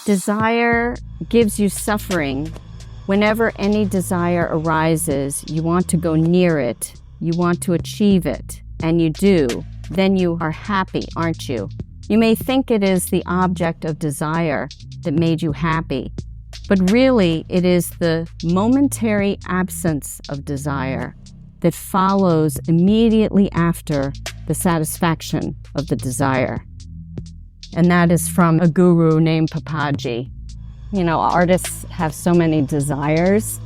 Desire gives you suffering. Whenever any desire arises, you want to go near it, you want to achieve it, and you do. Then you are happy, aren't you? You may think it is the object of desire that made you happy, but really it is the momentary absence of desire that follows immediately after the satisfaction of the desire. And that is from a guru named Papaji. You know, artists have so many desires.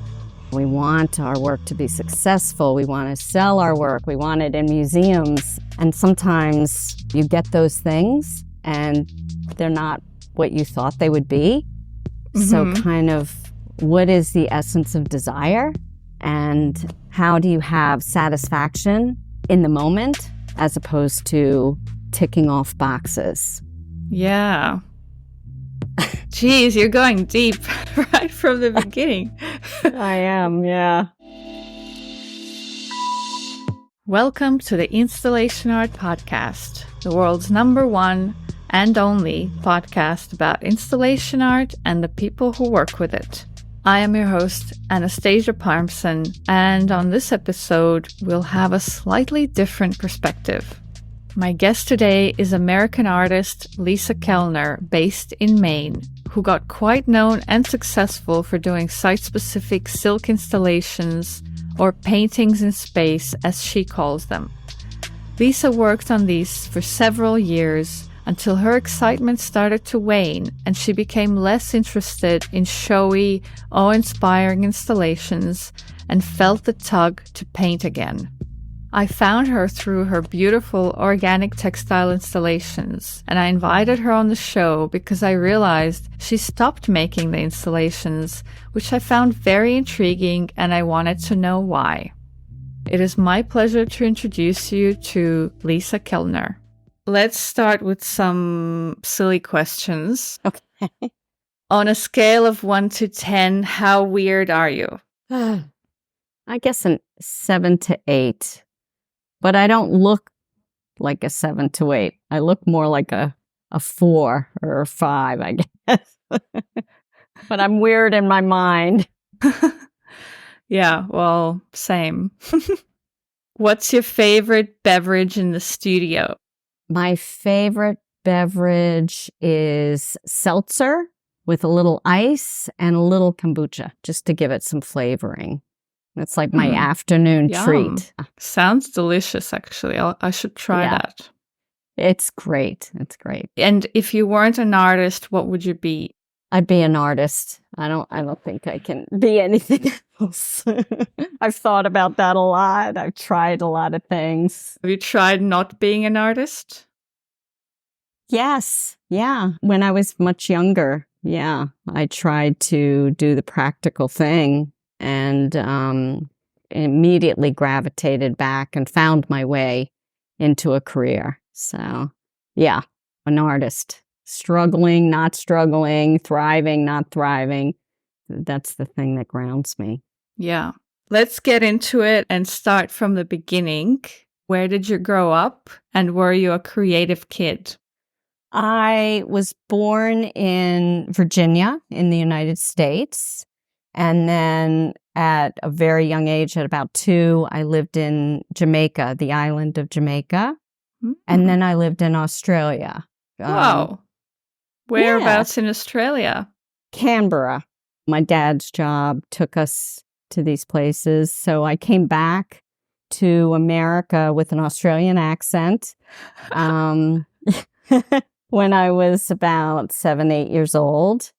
We want our work to be successful. We want to sell our work. We want it in museums. And sometimes you get those things and they're not what you thought they would be. So kind of what is the essence of desire? And how do you have satisfaction in the moment as opposed to ticking off boxes? Yeah. Geez, you're going deep right from the beginning. I am, yeah. Welcome to the Installation Art Podcast, the world's #1 and only podcast about installation art and the people who work with it. I am your host, Anastasia Parmson, and on this episode, we'll have a slightly different perspective. My guest today is American artist Lisa Kellner, based in Maine, who got quite known and successful for doing site-specific silk installations, or paintings in space, as she calls them. Lisa worked on these for several years until her excitement started to wane and she became less interested in showy, awe-inspiring installations and felt the tug to paint again. I found her through her beautiful organic textile installations, and I invited her on the show because I realized she stopped making the installations, which I found very intriguing, and I wanted to know why. It is my pleasure to introduce you to Lisa Kellner. Let's start with some silly questions. Okay. On a scale of 1 to 10, how weird are you? I guess a 7 to 8. But I don't look like a 7 to 8. I look more like a 4 or a 5, I guess. But I'm weird in my mind. Yeah, well, same. What's your favorite beverage in the studio? My favorite beverage is seltzer with a little ice and a little kombucha, just to give it some flavoring. It's like my afternoon treat. Sounds delicious, actually. I should try that. It's great. It's great. And if you weren't an artist, what would you be? I'd be an artist. I don't think I can be anything else. I've thought about that a lot. I've tried a lot of things. Have you tried not being an artist? Yes. Yeah. When I was much younger, I tried to do the practical thing. And immediately gravitated back and found my way into a career. So, yeah, an artist. Struggling, not struggling, thriving, not thriving. That's the thing that grounds me. Yeah. Let's get into it and start from the beginning. Where did you grow up and were you a creative kid? I was born in Virginia in the United States. And then at a very young age, at about 2, I lived in Jamaica, the island of Jamaica. Mm-hmm. And then I lived in Australia. Wow. Whereabouts in Australia? Canberra. My dad's job took us to these places. So I came back to America with an Australian accent when I was about 7, 8 years old.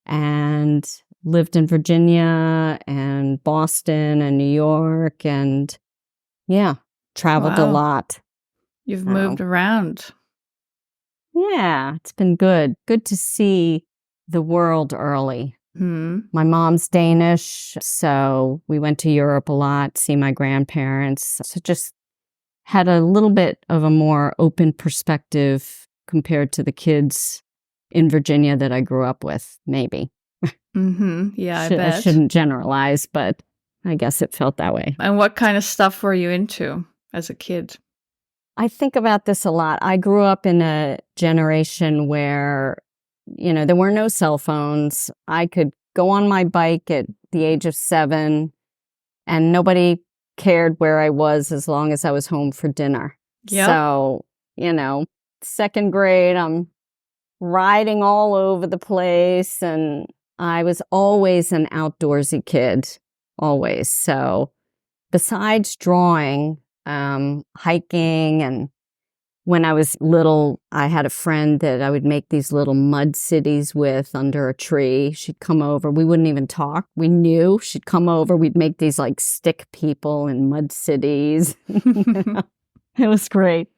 And lived in Virginia and Boston and New York and, traveled a lot. You've moved around. Yeah, it's been good. Good to see the world early. My mom's Danish, so we went to Europe a lot, see my grandparents. So just had a little bit of a more open perspective compared to the kids in Virginia that I grew up with, maybe. Yeah, I bet. I shouldn't generalize, but I guess it felt that way. And what kind of stuff were you into as a kid? I think about this a lot. I grew up in a generation where there were no cell phones. I could go on my bike at the age of 7 and nobody cared where I was as long as I was home for dinner. Yep. So, second grade, I'm riding all over the place, and I was always an outdoorsy kid, always. So besides drawing, hiking, and when I was little, I had a friend that I would make these little mud cities with under a tree. She'd come over. We wouldn't even talk. We knew she'd come over. We'd make these like stick people in mud cities. It was great.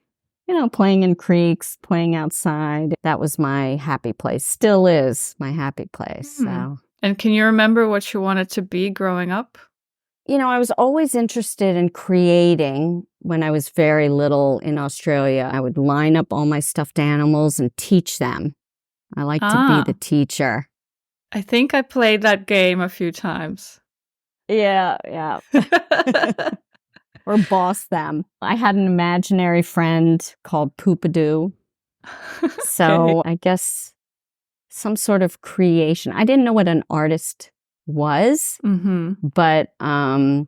Playing in creeks, playing outside. That was my happy place. Still is my happy place. So. And can you remember what you wanted to be growing up? I was always interested in creating. When I was very little in Australia, I would line up all my stuffed animals and teach them. I like to be the teacher. I think I played that game a few times. Yeah. Or boss them. I had an imaginary friend called Poopadoo. So I guess some sort of creation. I didn't know what an artist was, but I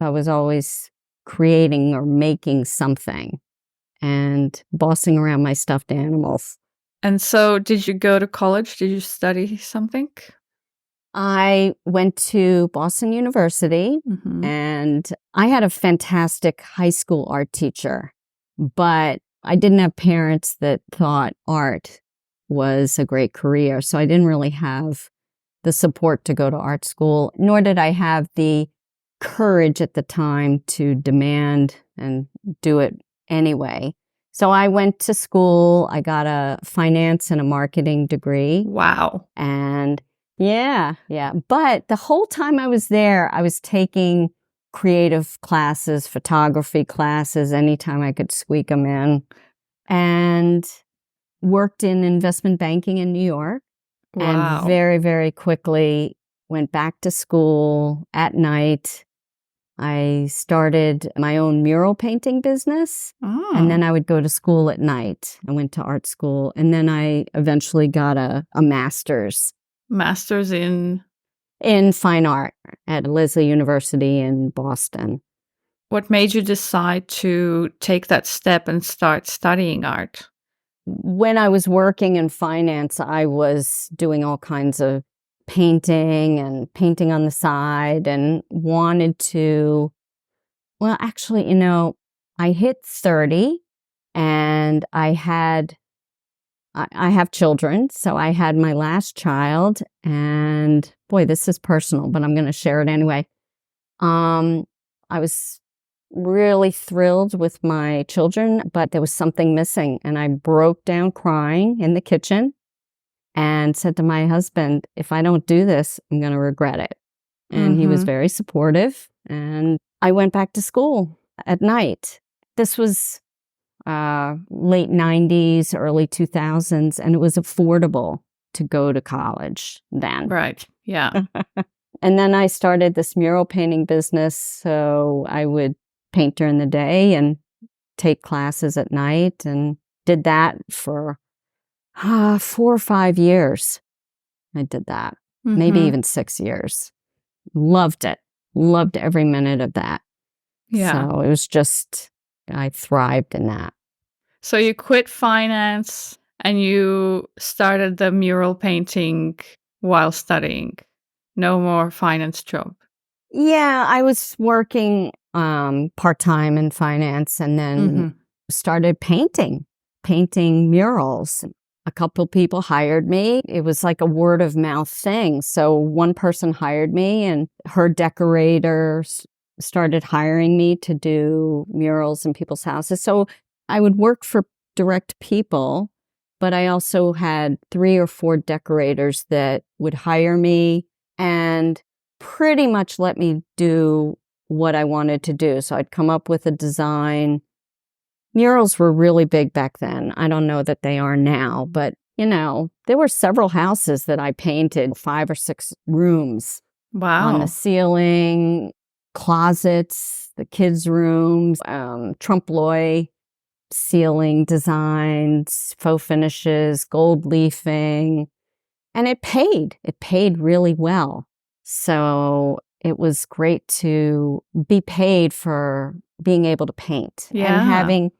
was always creating or making something and bossing around my stuffed animals. And so did you go to college? Did you study something? I went to Boston University, and I had a fantastic high school art teacher, but I didn't have parents that thought art was a great career. So I didn't really have the support to go to art school, nor did I have the courage at the time to demand and do it anyway. So I went to school. I got a finance and a marketing degree. Wow. And yeah. But the whole time I was there, I was taking creative classes, photography classes, anytime I could squeak them in, and worked in investment banking in New York. Wow. And very, very quickly went back to school at night. I started my own mural painting business, and then I would go to school at night. I went to art school, and then I eventually got a master's. Master's in fine art at Lesley University in Boston. What made you decide to take that step and start studying art? When I was working in finance, I was doing all kinds of painting on the side, and wanted to, well, actually, I hit 30 and I have children. So I had my last child, and boy, this is personal, but I'm going to share it anyway. I was really thrilled with my children, but there was something missing, and I broke down crying in the kitchen and said to my husband, if I don't do this, I'm going to regret it. And he was very supportive, and I went back to school at night. This was late 90s, early 2000s, and it was affordable to go to college then. Right, yeah. And then I started this mural painting business, so I would paint during the day and take classes at night, and did that for 4 or 5 years. I did that, maybe even 6 years. Loved it. Loved every minute of that. Yeah. So it was just, I thrived in that. So you quit finance and you started the mural painting while studying. No more finance job. Yeah, I was working part-time in finance, and then started painting murals. A couple people hired me. It was like a word of mouth thing. So one person hired me, and her decorators started hiring me to do murals in people's houses. So I would work for direct people, but I also had 3 or 4 decorators that would hire me and pretty much let me do what I wanted to do. So I'd come up with a design. Murals were really big back then. I don't know that they are now, but there were several houses that I painted, 5 or 6 rooms. Wow. On the ceiling, closets, the kids' rooms, trompe l'oeil, ceiling designs, faux finishes, gold leafing, and it paid. It paid really well. So it was great to be paid for being able to paint and having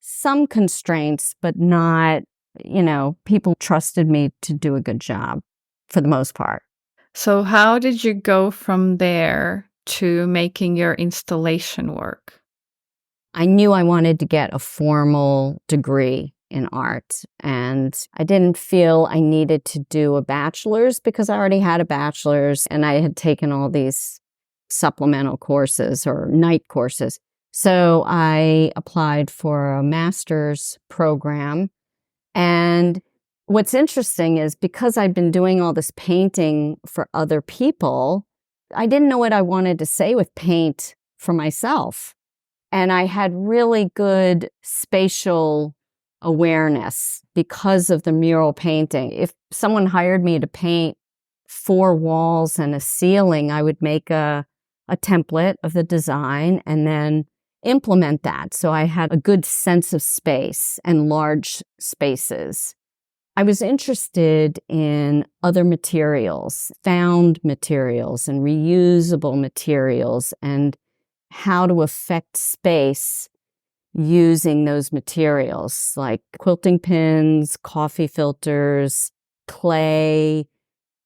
some constraints, but not, people trusted me to do a good job for the most part. So how did you go from there to making your installation work? I knew I wanted to get a formal degree in art, and I didn't feel I needed to do a bachelor's because I already had a bachelor's and I had taken all these supplemental courses or night courses. So I applied for a master's program. And what's interesting is because I'd been doing all this painting for other people, I didn't know what I wanted to say with paint for myself. And I had really good spatial awareness because of the mural painting. If someone hired me to paint 4 walls and a ceiling, I would make a template of the design and then implement that. So I had a good sense of space and large spaces. I was interested in other materials, found materials and reusable materials, and how to affect space using those materials like quilting pins, coffee filters, clay,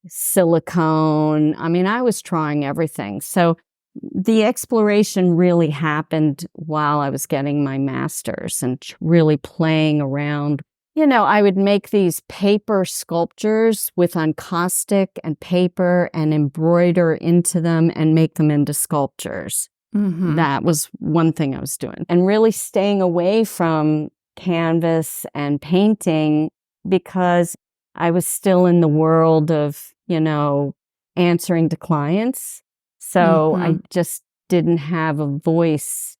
silicone. I mean, I was trying everything. So the exploration really happened while I was getting my master's and really playing around. I would make these paper sculptures with encaustic and paper and embroider into them and make them into sculptures. Mm-hmm. That was one thing I was doing. And really staying away from canvas and painting because I was still in the world of, answering to clients. So I just didn't have a voice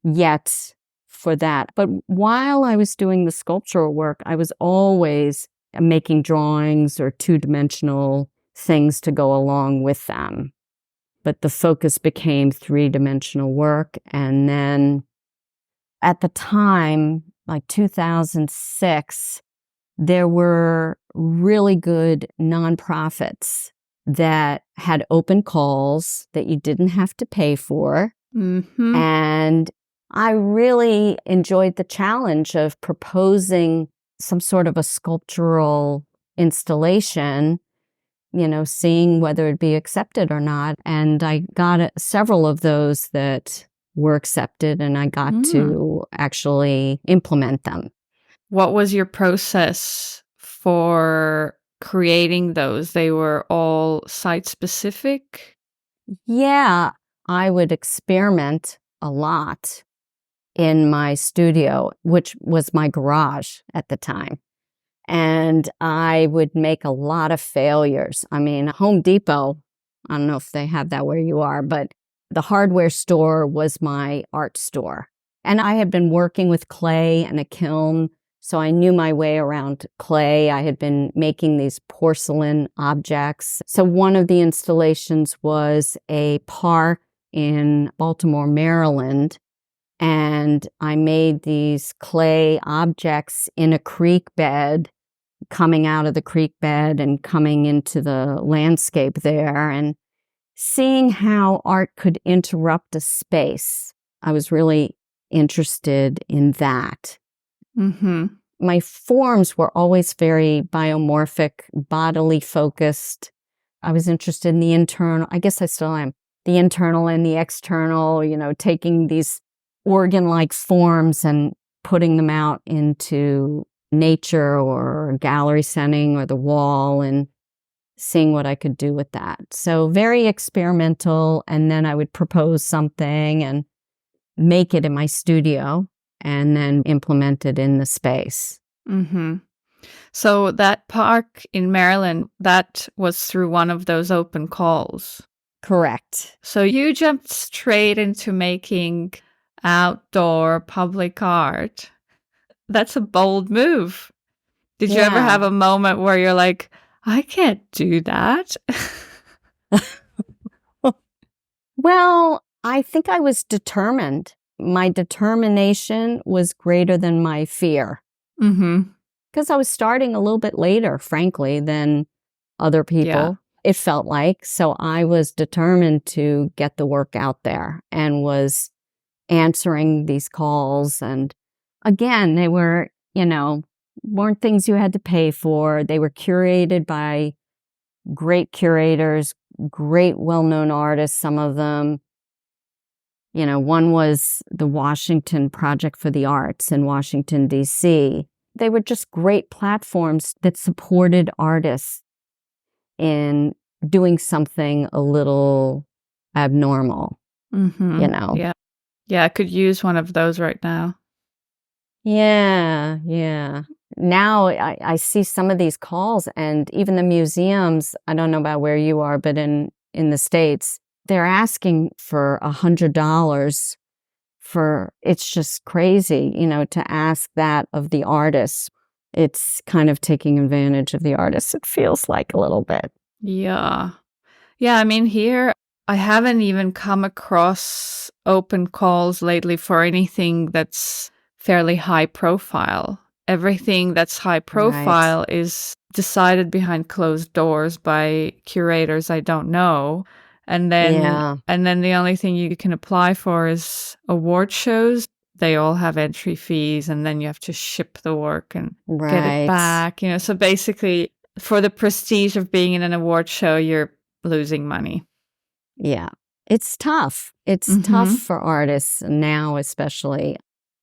yet for that. But while I was doing the sculptural work, I was always making drawings or 2-dimensional things to go along with them. But the focus became 3-dimensional work. And then at the time, like 2006, there were really good nonprofits that had open calls that you didn't have to pay for. Mm-hmm. And I really enjoyed the challenge of proposing some sort of a sculptural installation, seeing whether it'd be accepted or not. And I got several of those that were accepted, and I got to actually implement them. What was your process for creating those? They were all site-specific? Yeah, I would experiment a lot in my studio, which was my garage at the time. And I would make a lot of failures. I mean, Home Depot, I don't know if they have that where you are, but the hardware store was my art store. And I had been working with clay and a kiln, so I knew my way around clay. I had been making these porcelain objects. So one of the installations was a park in Baltimore, Maryland. And I made these clay objects in a creek bed, coming out of the creek bed and coming into the landscape there, and seeing how art could interrupt a space. I was really interested in that. Mm-hmm. My forms were always very biomorphic, bodily focused. I was interested in the internal, I guess I still am, the internal and the external, taking these organ-like forms and putting them out into nature or a gallery setting or the wall and seeing what I could do with that. So very experimental. And then I would propose something and make it in my studio and then implement it in the space. Mm-hmm. So that park in Maryland, that was through one of those open calls. Correct. So you jumped straight into making outdoor public art. That's a bold move. Did you ever have a moment where you're like, I can't do that? Well, I think I was determined. my determination was greater than my fear. Mm-hmm. Because I was starting a little bit later, frankly, than other people. It felt like. So I was determined to get the work out there and was answering these calls. And again, they were, weren't things you had to pay for. They were curated by great curators, great well-known artists, some of them. One was the Washington Project for the Arts in Washington, D.C. They were just great platforms that supported artists in doing something a little abnormal, Yeah. Yeah, I could use one of those right now. Yeah. Now I see some of these calls, and even the museums, I don't know about where you are, but in the States, they're asking for $100 for, it's just crazy, to ask that of the artists. It's kind of taking advantage of the artists, it feels like a little bit. Yeah. Yeah, I mean, here, I haven't even come across open calls lately for anything that's fairly high profile. Everything that's high profile is decided behind closed doors by curators I don't know. And then the only thing you can apply for is award shows. They all have entry fees, and then you have to ship the work and get it back. So basically, for the prestige of being in an award show, you're losing money. Yeah. It's tough. It's tough for artists now, especially.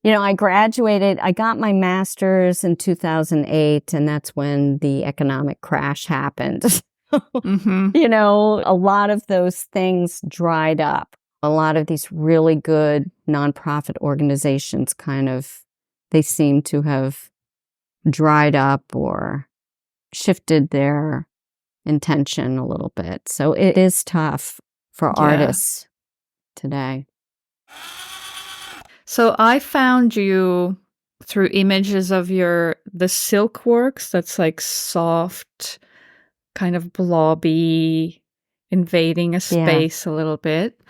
I graduated, I got my master's in 2008, and that's when the economic crash happened. A lot of those things dried up. A lot of these really good nonprofit organizations they seem to have dried up or shifted their intention a little bit. So it is tough for artists today. So I found you through images of the silk works that's like soft, kind of blobby, invading a space a little bit.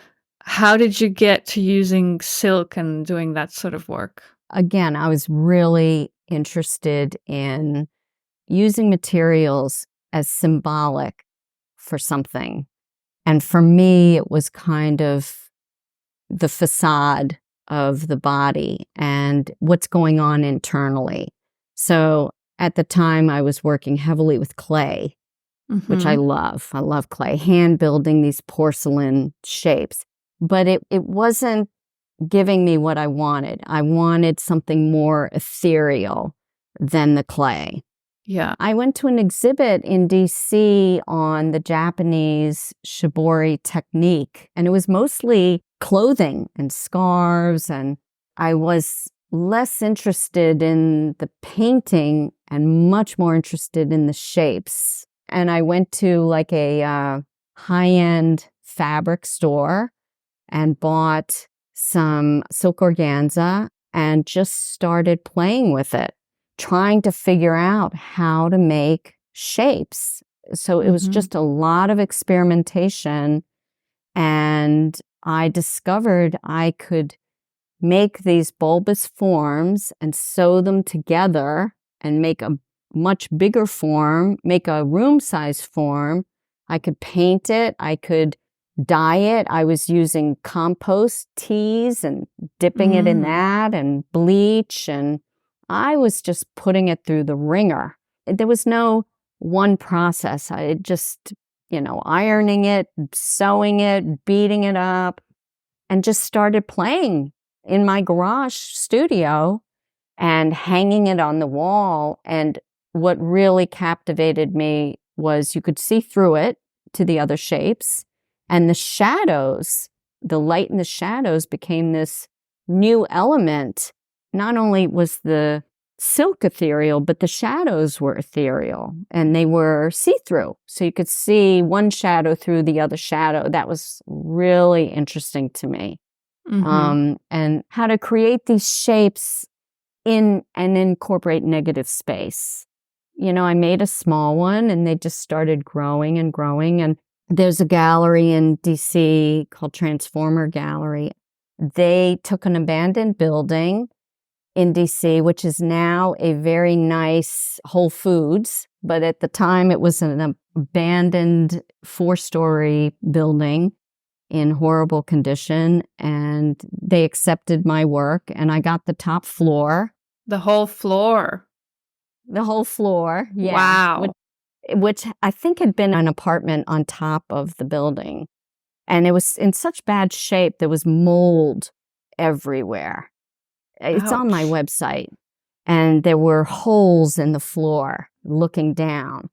How did you get to using silk and doing that sort of work? Again, I was really interested in using materials as symbolic for something. And for me, it was kind of the facade of the body and what's going on internally. So at the time, I was working heavily with clay, which I love. I love clay, hand building these porcelain shapes. But it wasn't giving me what I wanted. I wanted something more ethereal than the clay. Yeah. I went to an exhibit in DC on the Japanese shibori technique, and it was mostly clothing and scarves, and I was less interested in the painting and much more interested in the shapes. And I went to like a high-end fabric store and bought some silk organza and just started playing with it, trying to figure out how to make shapes. So it was just a lot of experimentation, and I discovered I could make these bulbous forms and sew them together and make a much bigger form, make a room-size form. I could paint it. I could dye it. I was using compost teas and dipping it in that and bleach, and I was just putting it through the ringer. There was no one process. I just, ironing it, sewing it, beating it up, and just started playing in my garage studio and hanging it on the wall. And what really captivated me was you could see through it to the other shapes, and the shadows, the light and the shadows became this new element. Not only was the silk ethereal, but the shadows were ethereal, and they were see-through. So you could see one shadow through the other shadow. That was really interesting to me. And how to create these shapes in and incorporate negative space. I made a small one, and they just started growing and growing. And there's a gallery in DC called Transformer Gallery. They took an abandoned building in DC, which is now a very nice Whole Foods, but at the time it was an abandoned 4-story building in horrible condition, and they accepted my work, and I got the top floor. The whole floor. The whole floor, yeah. Wow. Which I think had been an apartment on top of the building. And it was in such bad shape, there was mold everywhere. It's on my Ouch. website. And there were holes in the floor looking down.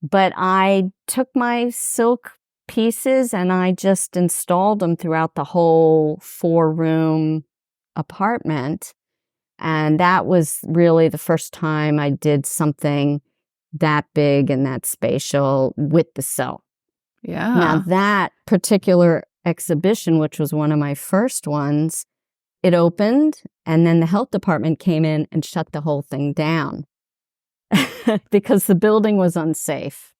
But I took my silk pieces and I just installed them throughout the whole 4-room apartment. And that was really the first time I did something that big and that spatial with the silk. Yeah. Now, that particular exhibition, which was one of my first ones, it opened, and then the health department came in and shut the whole thing down because the building was unsafe.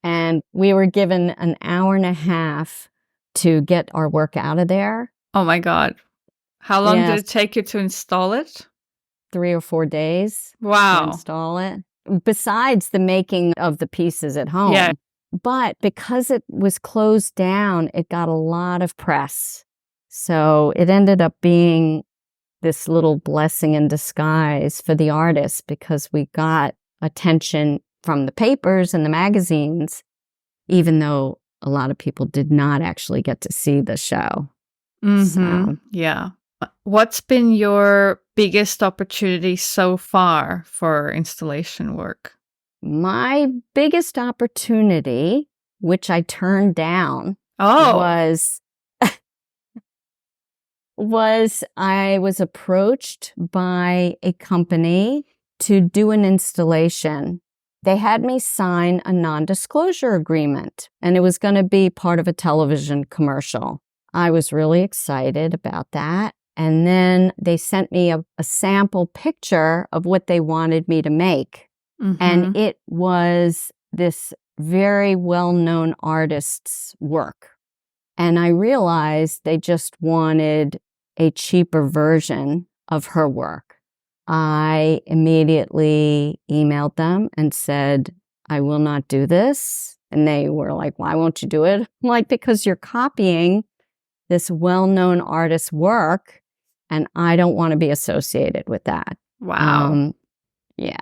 And we were given an hour and a half to get our work out of there. Oh my God. How long did it take you to install it? 3 or 4 days to Wow. install it. Besides the making of the pieces at home. Yeah. But because it was closed down, it got a lot of press. So it ended up being this little blessing in disguise for the artists because we got attention from the papers and the magazines, even though a lot of people did not actually get to see the show. So, yeah. What's been your biggest opportunity so far for installation work? my biggest opportunity, which I turned down, was I was approached by a company to do an installation. They had me sign a non-disclosure agreement, and it was going to be part of a television commercial. I was really excited about that. And then they sent me a sample picture of what they wanted me to make. And it was this very well-known artist's work. And I realized they just wanted a cheaper version of her work. I immediately emailed them and said, I will not do this. And they were like, why won't you do it? I'm like, because you're copying this well-known artist's work, and I don't want to be associated with that. Wow. Yeah.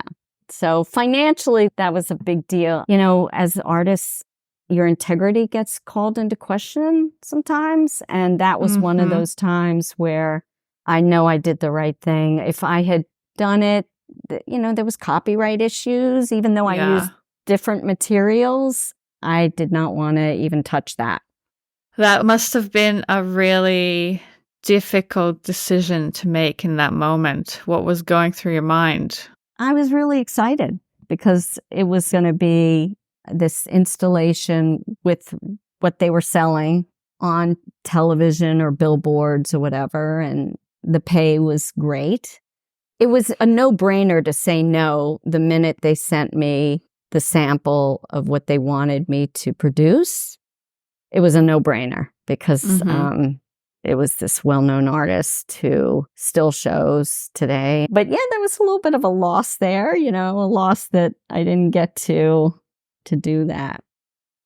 So financially, that was a big deal. You know, as artists, your integrity gets called into question sometimes. And that was one of those times where I know I did the right thing. If I had done it, you know, there was copyright issues, even though I used different materials. I did not want to even touch that. That must have been a really difficult decision to make in that moment. What was going through your mind? I was really excited because it was going to be this installation with what they were selling on television or billboards or whatever, and the pay was great. It was a no-brainer to say no the minute they sent me the sample of what they wanted me to produce. It was a no-brainer because it was this well-known artist who still shows today. But yeah, there was a little bit of a loss there, you know, a loss that I didn't get to do that.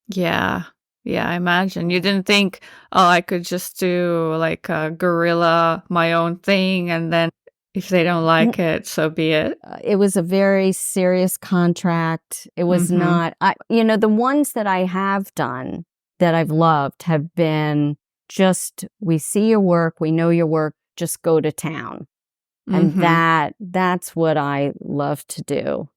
Yeah. Yeah, I imagine. You didn't think, oh, I could just do like a guerrilla, my own thing, and then if they don't like it, so be it. It was a very serious contract. It was not, you know, the ones that I have done that I've loved have been just, we see your work, we know your work, just go to town. And that's what I love to do.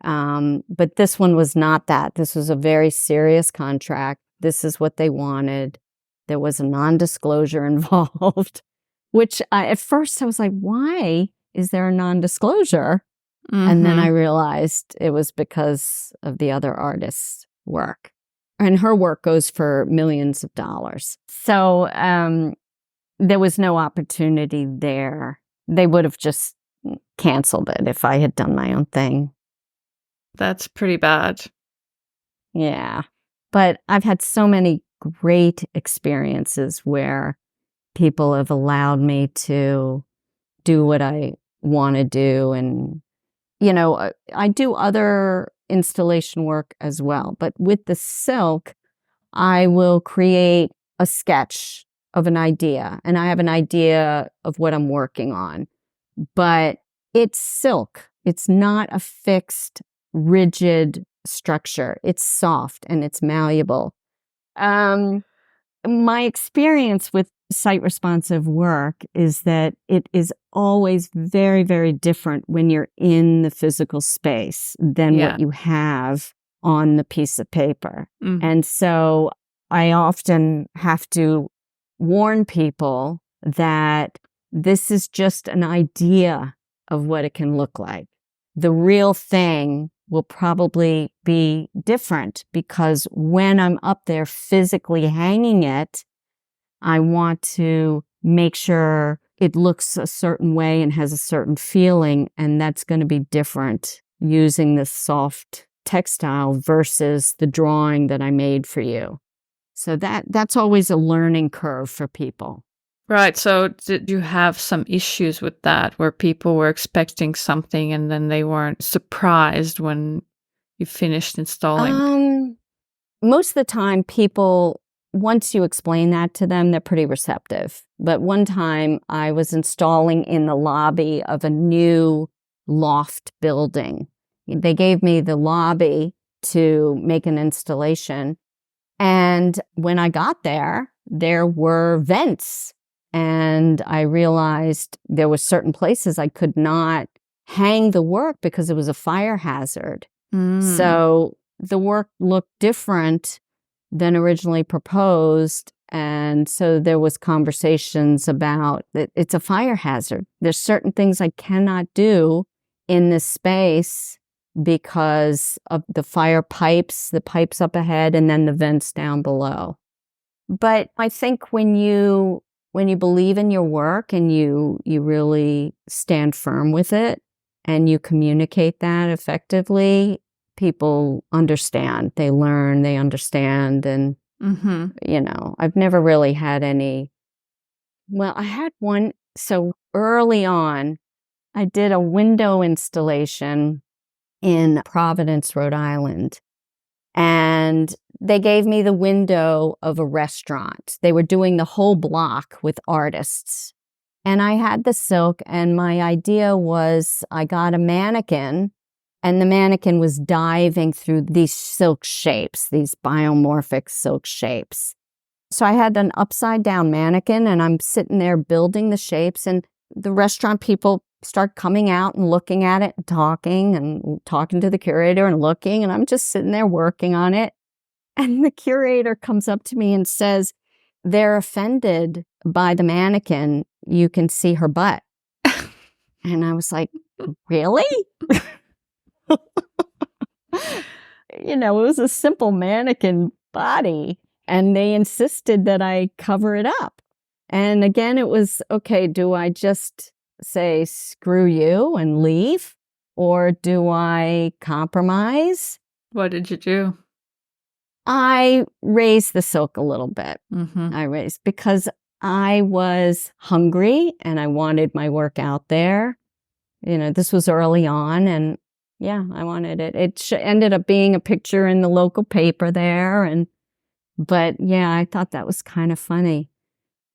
But this one was not that. This was a very serious contract. This is what they wanted. There was a non-disclosure involved, which at first I was like, why is there a non-disclosure? And then I realized it was because of the other artist's work. And her work goes for millions of dollars. So there was no opportunity there. They would have just canceled it if I had done my own thing. That's pretty bad. Yeah. But I've had so many great experiences where people have allowed me to do what I want to do. And, I do other installation work as well. But with the silk, I will create a sketch of an idea, and I have an idea of what I'm working on. But it's silk. It's not a fixed, rigid structure. It's soft and it's malleable. My experience with site responsive work is that it is always very, very different when you're in the physical space than what you have on the piece of paper. And so I often have to warn people that this is just an idea of what it can look like. The real thing will probably be different, because when I'm up there physically hanging it, I want to make sure it looks a certain way and has a certain feeling, and that's going to be different using this soft textile versus the drawing that I made for you. So that's always a learning curve for people. Right. So did you have some issues with that, where people were expecting something and then they weren't surprised when you finished installing? Most of the time, people, once you explain that to them, they're pretty receptive. But one time I was installing in the lobby of a new loft building. They gave me the lobby to make an installation. And when I got there, there were vents. And I realized there were certain places I could not hang the work because it was a fire hazard. So the work looked different than originally proposed. And so there was conversations about that it's a fire hazard. There's certain things I cannot do in this space because of the fire pipes, the pipes up ahead, and then the vents down below. But I think when you believe in your work and you really stand firm with it and you communicate that effectively, people understand, they learn, they understand. And, I've never really had I had one. So early on, I did a window installation in Providence, Rhode Island. And they gave me the window of a restaurant. They were doing the whole block with artists. And I had the silk, and my idea was I got a mannequin, and the mannequin was diving through these silk shapes, these biomorphic silk shapes. So I had an upside down mannequin, and I'm sitting there building the shapes, and the restaurant people start coming out and looking at it and talking to the curator and looking, and I'm just sitting there working on it. And the curator comes up to me and says, they're offended by the mannequin. You can see her butt. And I was like, really? It was a simple mannequin body, and they insisted that I cover it up. And again, it was, okay, do I just say screw you and leave, or do I compromise? What did you do? I raised the silk a little bit. I raised because I was hungry and I wanted my work out there. This was early on, and I wanted it. It ended up being a picture in the local paper there. But I thought that was kind of funny.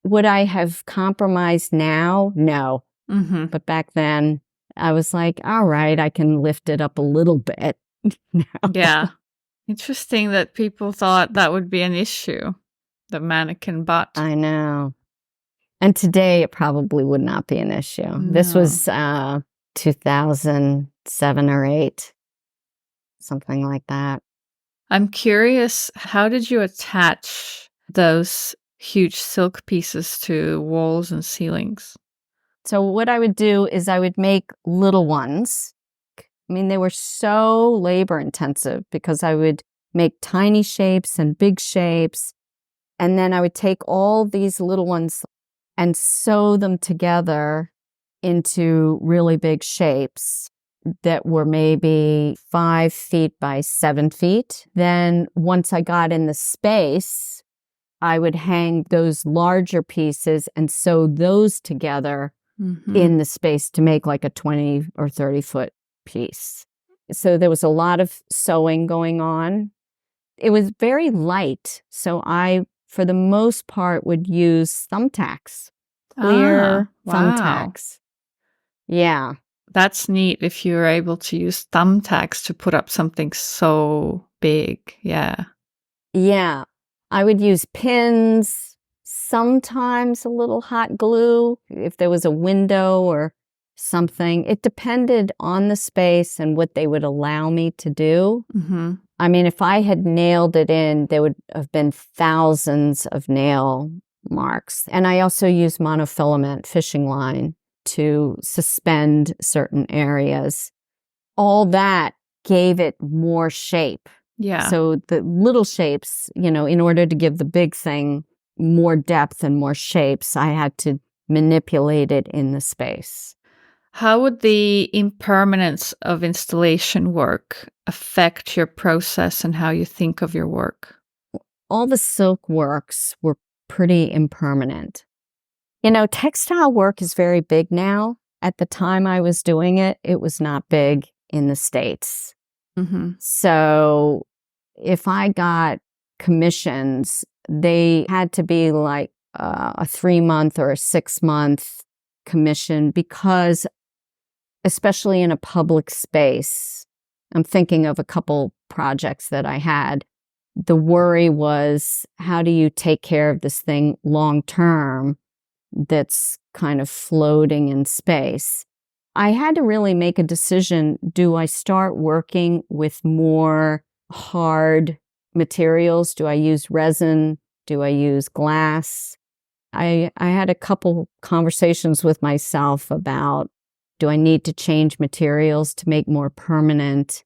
Would I have compromised now? No. But back then I was like, all right, I can lift it up a little bit. Yeah. Interesting that people thought that would be an issue, the mannequin butt. I know. And today it probably would not be an issue. No. This was 2007 or 8, something like that. I'm curious, how did you attach those huge silk pieces to walls and ceilings? So what I would do is I would make little ones. I mean, they were so labor intensive because I would make tiny shapes and big shapes. And then I would take all these little ones and sew them together into really big shapes that were maybe 5 feet by 7 feet. Then once I got in the space, I would hang those larger pieces and sew those together in the space to make like a 20 or 30 foot piece. So there was a lot of sewing going on. It was very light. So I, for the most part, would use thumbtacks, clear thumbtacks. Yeah. That's neat if you're able to use thumbtacks to put up something so big. Yeah. Yeah. I would use pins, sometimes a little hot glue if there was a window or something. It depended on the space and what they would allow me to do. I mean, if I had nailed it in, there would have been thousands of nail marks. And I also used monofilament fishing line to suspend certain areas. All that gave it more shape. Yeah. So the little shapes, you know, in order to give the big thing more depth and more shapes, I had to manipulate it in the space. How would the impermanence of installation work affect your process and how you think of your work? All the silk works were pretty impermanent. You know, textile work is very big now. At the time I was doing it, it was not big in the States. So if I got commissions, they had to be like a 3-month or a 6-month commission because, especially in a public space, I'm thinking of a couple projects that I had. The worry was, how do you take care of this thing long term that's kind of floating in space? I had to really make a decision. Do I start working with more hard materials? Do I use resin? Do I use glass? I had a couple conversations with myself about, do I need to change materials to make more permanent?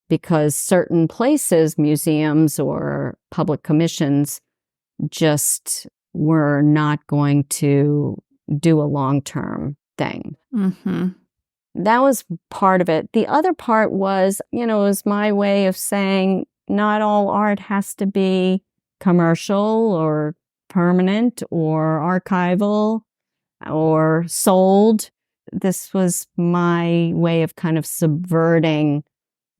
Because certain places, museums or public commissions, just were not going to do a long-term thing. That was part of it. The other part was, you know, it was my way of saying not all art has to be commercial or permanent or archival or sold. This was my way of kind of subverting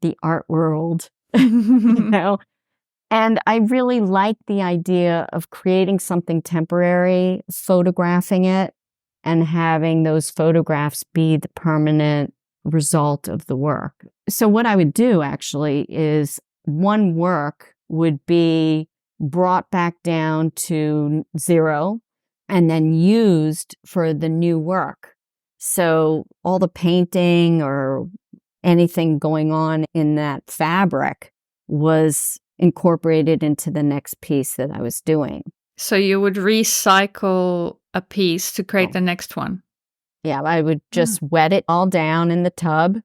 the art world, you know? And I really liked the idea of creating something temporary, photographing it, and having those photographs be the permanent result of the work. So what I would do actually is one work would be brought back down to 0 and then used for the new work. So all the painting or anything going on in that fabric was incorporated into the next piece that I was doing. So you would recycle a piece to create the next one? Yeah, I would just wet it all down in the tub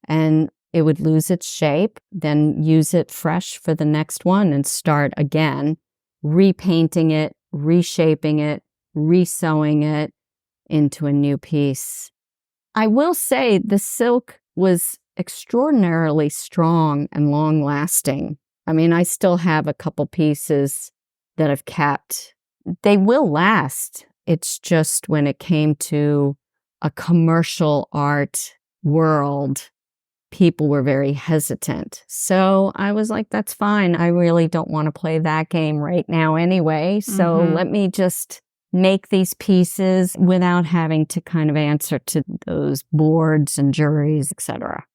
and it would lose its shape, then use it fresh for the next one and start again, repainting it, reshaping it, resewing it into a new piece. I will say the silk was extraordinarily strong and long-lasting. I mean, I still have a couple pieces that I've kept. They will last. It's just when it came to a commercial art world, people were very hesitant. So I was like, that's fine. I really don't want to play that game right now anyway. So let me just make these pieces without having to kind of answer to those boards and juries, etc.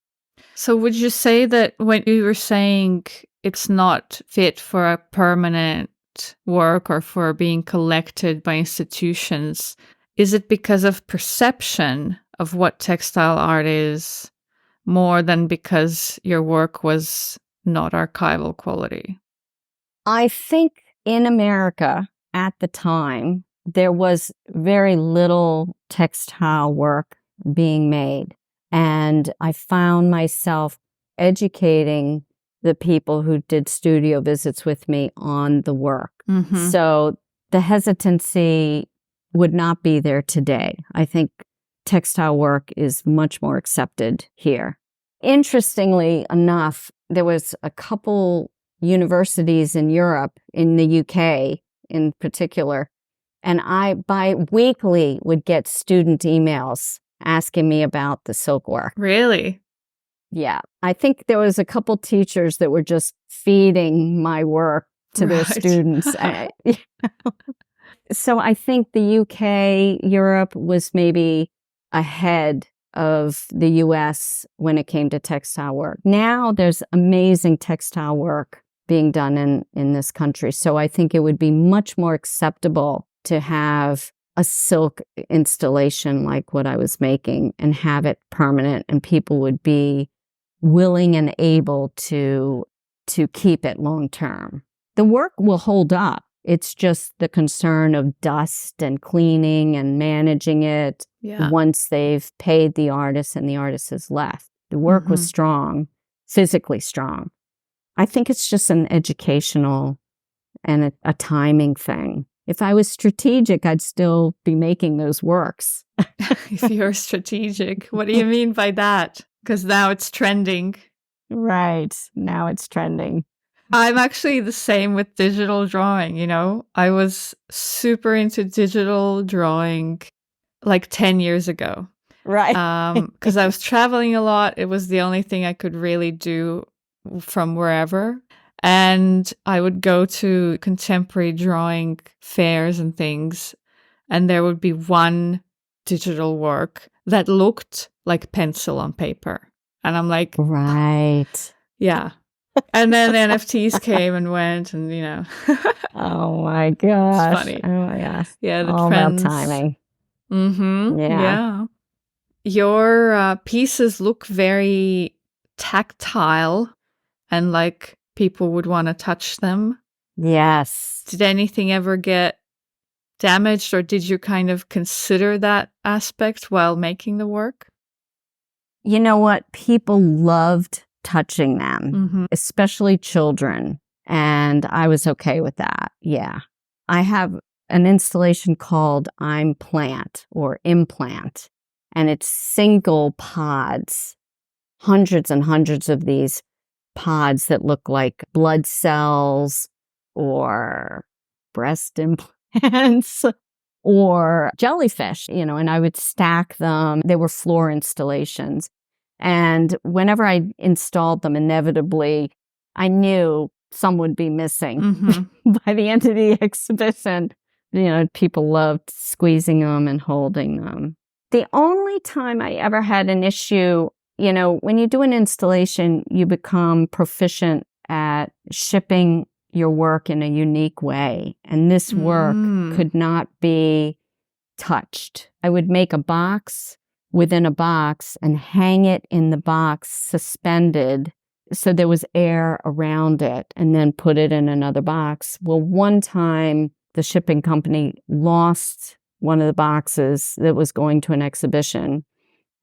So would you say that when you were saying it's not fit for a permanent work or for being collected by institutions, is it because of perception of what textile art is more than because your work was not archival quality? I think in America at the time, there was very little textile work being made. And I found myself educating the people who did studio visits with me on the work. So the hesitancy would not be there today. I think textile work is much more accepted here. Interestingly enough, there was a couple universities in Europe, in the UK, in particular. And I, bi-weekly, would get student emails asking me about the silk work. Really? Yeah. I think there was a couple teachers that were just feeding my work to their students. So I think the UK, Europe was maybe ahead of the US when it came to textile work. Now there's amazing textile work being done in this country. So I think it would be much more acceptable to have a silk installation like what I was making and have it permanent, and people would be willing and able to keep it long term. The work will hold up. It's just the concern of dust and cleaning and managing it once they've paid the artist and the artist has left. The work was strong, physically strong. I think it's just an educational and a timing thing. If I was strategic, I'd still be making those works. If you're strategic, what do you mean by that? Because now it's trending. Right. Now it's trending. I'm actually the same with digital drawing, you know. I was super into digital drawing like 10 years ago. Right. Because I was traveling a lot. It was the only thing I could really do from wherever. And I would go to contemporary drawing fairs and things, and there would be one digital work that looked like pencil on paper. And I'm like, right. Yeah. And then NFTs came and went, and you know. Oh my gosh. It's funny. Oh my gosh. Yeah, the all trends. about timing. Yeah. Your pieces look very tactile and like people would want to touch them. Yes. Did anything ever get damaged, or did you kind of consider that aspect while making the work? You know what? People loved touching them, especially children. And I was okay with that. Yeah. I have an installation called I'm Plant or Implant, and it's single pods, hundreds and hundreds of these pods that look like blood cells or breast implants or jellyfish, you know, and I would stack them. They were floor installations. And whenever I installed them, inevitably, I knew some would be missing. By the end of the exhibition, you know, people loved squeezing them and holding them. The only time I ever had an issue, you know, when you do an installation, you become proficient at shipping your work in a unique way. And this work could not be touched. I would make a box within a box and hang it in the box suspended so there was air around it, and then put it in another box. Well, one time the shipping company lost one of the boxes that was going to an exhibition,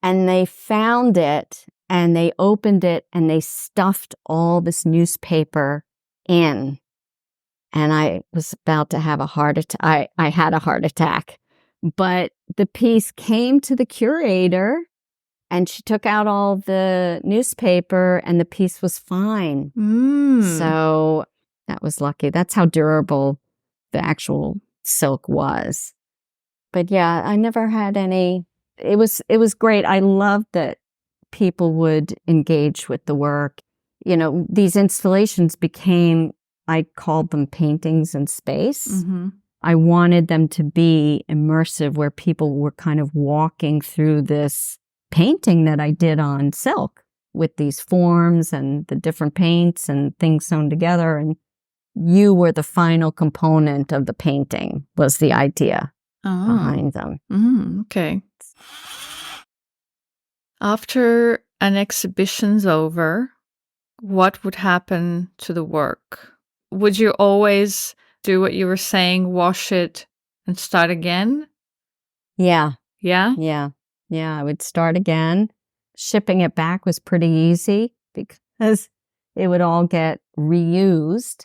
and they found it and they opened it and they stuffed all this newspaper in. And I was about to have a heart attack. I had a heart attack. But the piece came to the curator, and she took out all the newspaper, and the piece was fine. So that was lucky. That's how durable the actual silk was. But yeah, I never had any. It was great. I loved that people would engage with the work. You know, these installations became, I called them paintings in space. I wanted them to be immersive, where people were kind of walking through this painting that I did on silk with these forms and the different paints and things sewn together. And you were the final component of the painting, was the idea behind them. Okay. After an exhibition's over, what would happen to the work? Would you always do what you were saying, wash it and start again? Yeah. Yeah? Yeah, I would start again. Shipping it back was pretty easy because it would all get reused.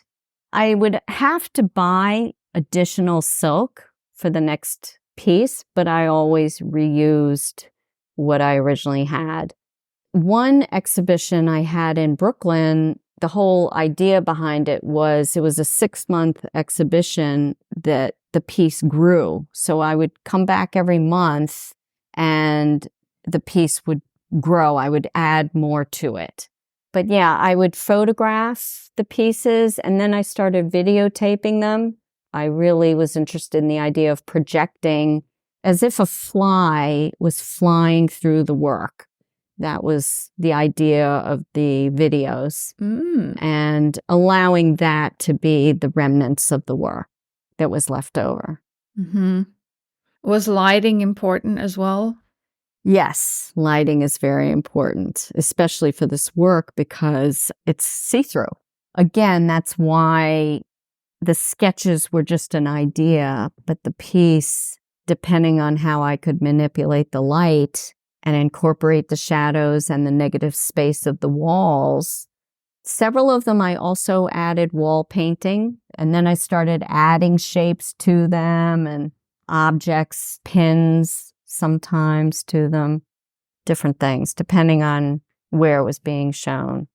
I would have to buy additional silk for the next piece, but I always reused what I originally had. One exhibition I had in Brooklyn, the whole idea behind it was a 6-month exhibition that the piece grew. So I would come back every month and the piece would grow. I would add more to it. But yeah, I would photograph the pieces and then I started videotaping them. I really was interested in the idea of projecting as if a fly was flying through the work. That was the idea of the videos, and allowing that to be the remnants of the work that was left over. Mm-hmm. Was lighting important as well? Yes, lighting is very important, especially for this work because it's see-through. Again, that's why the sketches were just an idea, but the piece, depending on how I could manipulate the light and incorporate the shadows and the negative space of the walls. Several of them I also added wall painting, and then I started adding shapes to them and objects, pins sometimes to them, different things, depending on where it was being shown.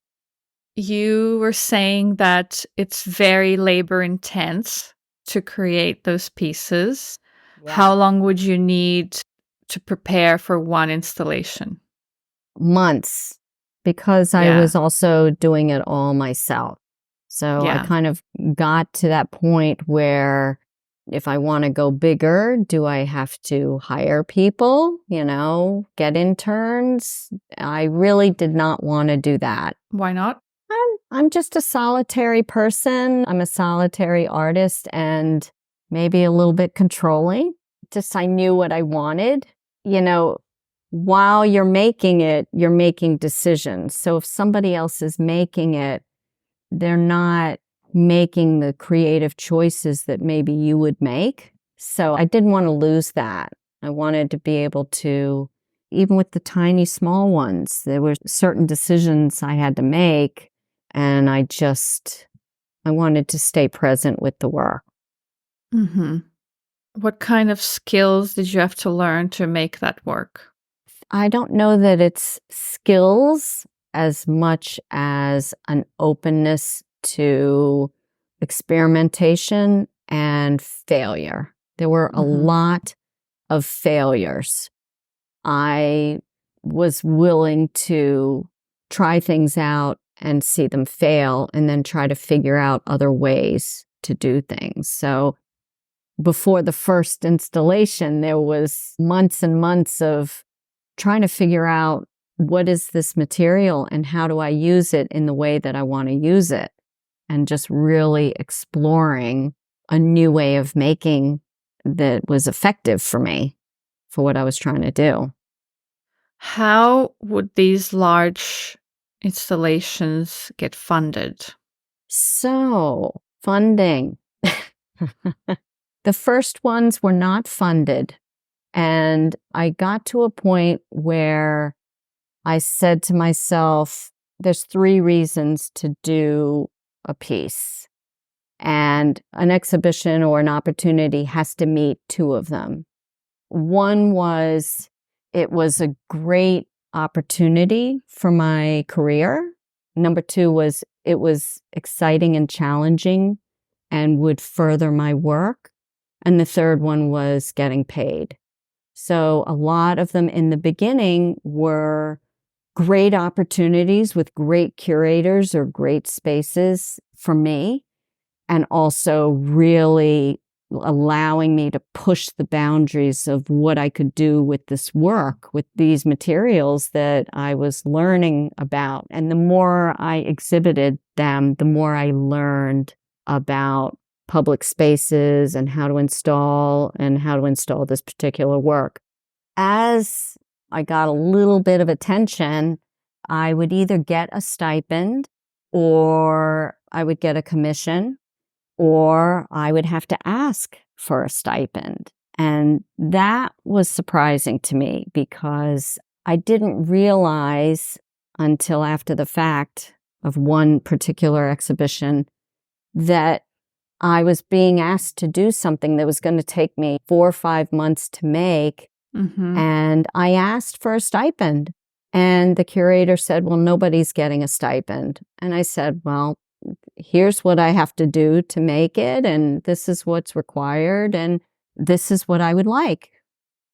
You were saying that it's very labor intense to create those pieces. Yeah. How long would you need to prepare for one installation? Months, because I was also doing it all myself. So I kind of got to that point where if I want to go bigger, do I have to hire people, get interns? I really did not want to do that. Why not? I'm just a solitary person. I'm a solitary artist and maybe a little bit controlling. Just I knew what I wanted. While you're making it, you're making decisions. So if somebody else is making it, they're not making the creative choices that maybe you would make. So I didn't want to lose that. I wanted to be able to, even with the tiny, small ones, there were certain decisions I had to make. And I wanted to stay present with the work. Mm-hmm. What kind of skills did you have to learn to make that work? I don't know that it's skills as much as an openness to experimentation and failure. There were a lot of failures. I was willing to try things out and see them fail and then try to figure out other ways to do things. So before the first installation, there was months and months of trying to figure out what is this material and how do I use it in the way that I want to use it, and just really exploring a new way of making that was effective for me for what I was trying to do. How would these large installations get funded? So, funding. The first ones were not funded. And I got to a point where I said to myself, there's 3 reasons to do a piece. And an exhibition or an opportunity has to meet 2 of them. One was, it was a great opportunity for my career. Number 2 was, it was exciting and challenging and would further my work. And the third one was getting paid. So a lot of them in the beginning were great opportunities with great curators or great spaces for me, and also really allowing me to push the boundaries of what I could do with this work, with these materials that I was learning about. And the more I exhibited them, the more I learned about public spaces and how to install this particular work. As I got a little bit of attention, I would either get a stipend or I would get a commission, or I would have to ask for a stipend. And that was surprising to me because I didn't realize until after the fact of one particular exhibition that I was being asked to do something that was going to take me 4 or 5 months to make. And I asked for a stipend. And the curator said, well, nobody's getting a stipend. And I said, well, here's what I have to do to make it, and this is what's required, and this is what I would like.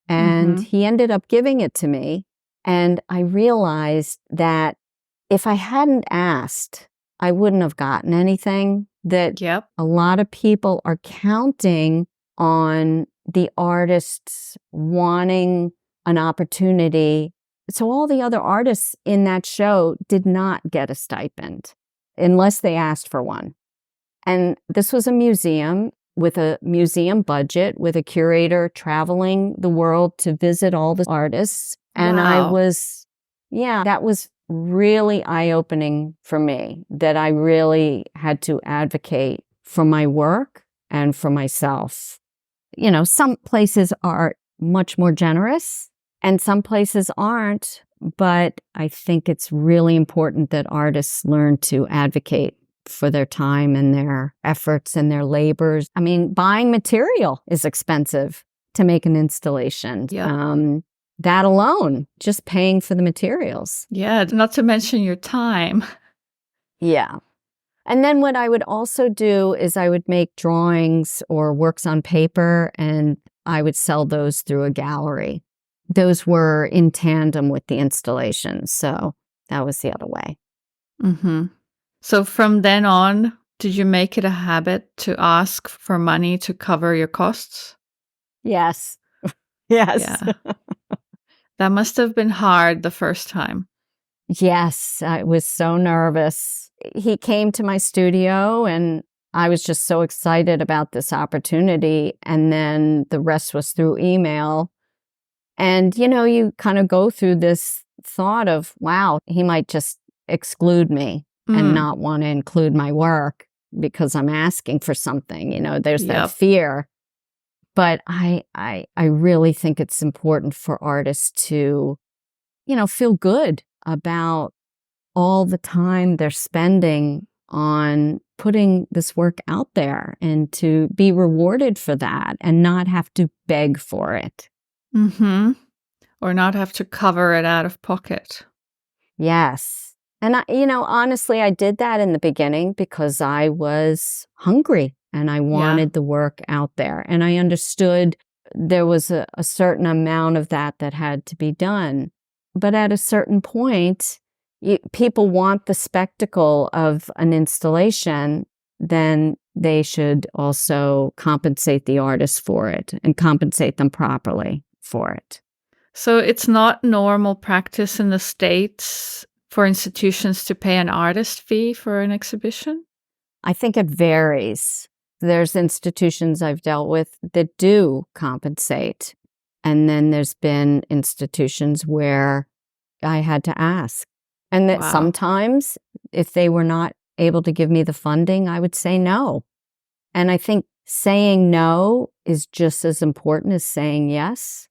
And he ended up giving it to me. And I realized that if I hadn't asked, I wouldn't have gotten anything. That a lot of people are counting on the artists wanting an opportunity. So all the other artists in that show did not get a stipend unless they asked for one. And this was a museum with a museum budget, with a curator traveling the world to visit all the artists. And that was really eye-opening for me, that I really had to advocate for my work and for myself. You know, some places are much more generous and some places aren't, but I think it's really important that artists learn to advocate for their time and their efforts and their labors. I mean, buying material is expensive to make an installation. That alone, just paying for the materials. Yeah, not to mention your time. Yeah. And then what I would also do is I would make drawings or works on paper, and I would sell those through a gallery. Those were in tandem with the installation. So that was the other way. So from then on, did you make it a habit to ask for money to cover your costs? Yes. Yes. Yeah. That must have been hard the first time. Yes, I was so nervous. He came to my studio and I was just so excited about this opportunity. And then the rest was through email. And, you know, you kind of go through this thought of, wow, he might just exclude me and not want to include my work because I'm asking for something. You know, there's that fear. But I really think it's important for artists to, you know, feel good about all the time they're spending on putting this work out there and to be rewarded for that and not have to beg for it. Or not have to cover it out of pocket. Yes. And, you know, honestly, I did that in the beginning because I was hungry and I wanted the work out there. And I understood there was a certain amount of that had to be done. But at a certain point, people want the spectacle of an installation, then they should also compensate the artist for it and compensate them properly for it. So it's not normal practice in the States for institutions to pay an artist fee for an exhibition? I think it varies. There's institutions I've dealt with that do compensate. And then there's been institutions where I had to ask. And that sometimes if they were not able to give me the funding, I would say no. And I think saying no is just as important as saying yes.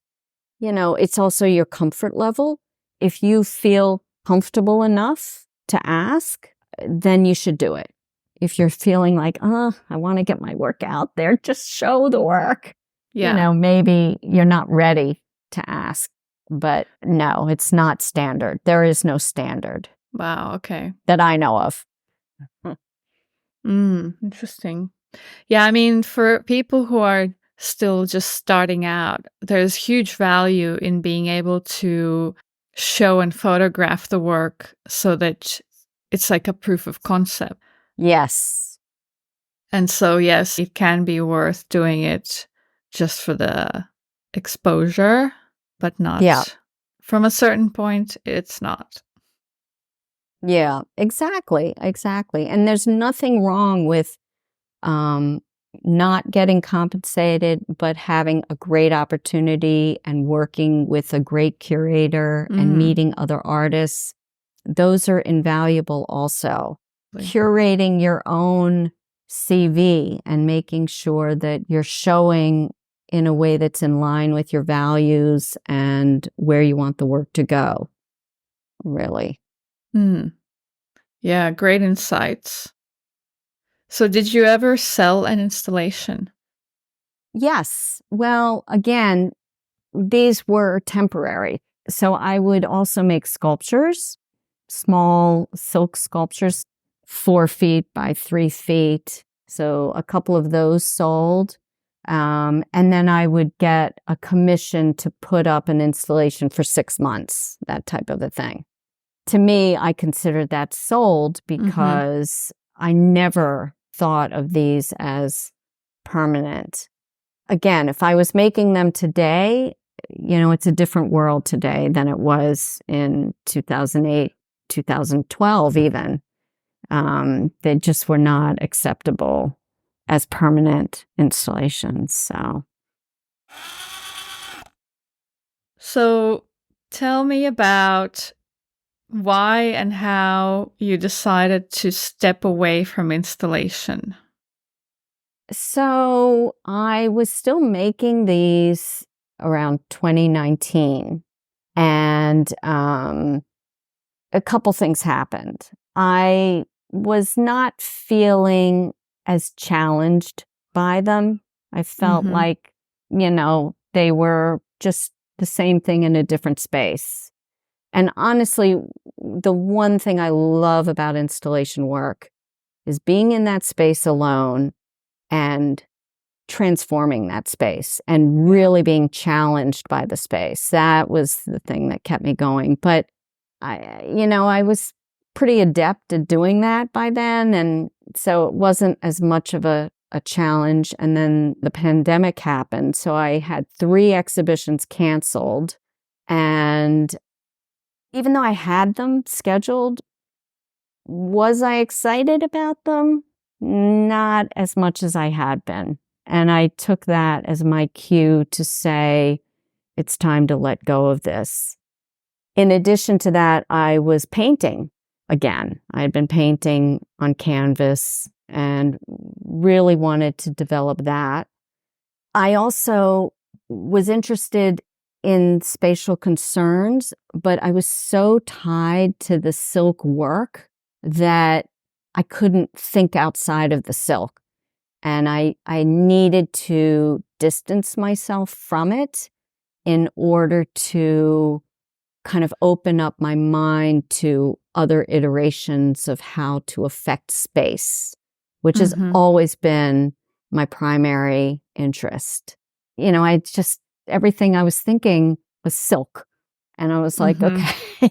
You know, it's also your comfort level. If you feel comfortable enough to ask, then you should do it. If you're feeling like, I want to get my work out there, just show the work. You know, maybe you're not ready to ask. But no, it's not standard. There is no standard. Wow, okay. That I know of. Interesting. Yeah, I mean, for people who are still just starting out, there's huge value in being able to show and photograph the work so that it's like a proof of concept. Yes. And so, yes, it can be worth doing it just for the exposure, but not from a certain point, it's not. Yeah, exactly. And there's nothing wrong with not getting compensated, but having a great opportunity and working with a great curator and meeting other artists. Those are invaluable also. Curating your own CV and making sure that you're showing in a way that's in line with your values and where you want the work to go. Really. Yeah, great insights. So did you ever sell an installation? Yes. Well, again, these were temporary. So I would also make sculptures, small silk sculptures 4 feet by 3 feet. So a couple of those sold. And then I would get a commission to put up an installation for 6 months, that type of a thing. To me, I considered that sold because I never thought of these as permanent. Again, if I was making them today, it's a different world today than it was in 2008, 2012 even. They just were not acceptable as permanent installations. So tell me about why and how you decided to step away from installation. So I was still making these around 2019, and a couple things happened. I was not feeling as challenged by them. I felt like, they were just the same thing in a different space. And honestly, the one thing I love about installation work is being in that space alone and transforming that space and really being challenged by the space. That was the thing that kept me going. But I was pretty adept at doing that by then. And so it wasn't as much of a challenge. And then the pandemic happened. So I had 3 exhibitions canceled. And even though I had them scheduled, was I excited about them? Not as much as I had been. And I took that as my cue to say, it's time to let go of this. In addition to that, I was painting again. I had been painting on canvas and really wanted to develop that. I also was interested in spatial concerns, but I was so tied to the silk work that I couldn't think outside of the silk. And I needed to distance myself from it in order to kind of open up my mind to other iterations of how to affect space, which has always been my primary interest. Everything I was thinking was silk. And I was like, okay,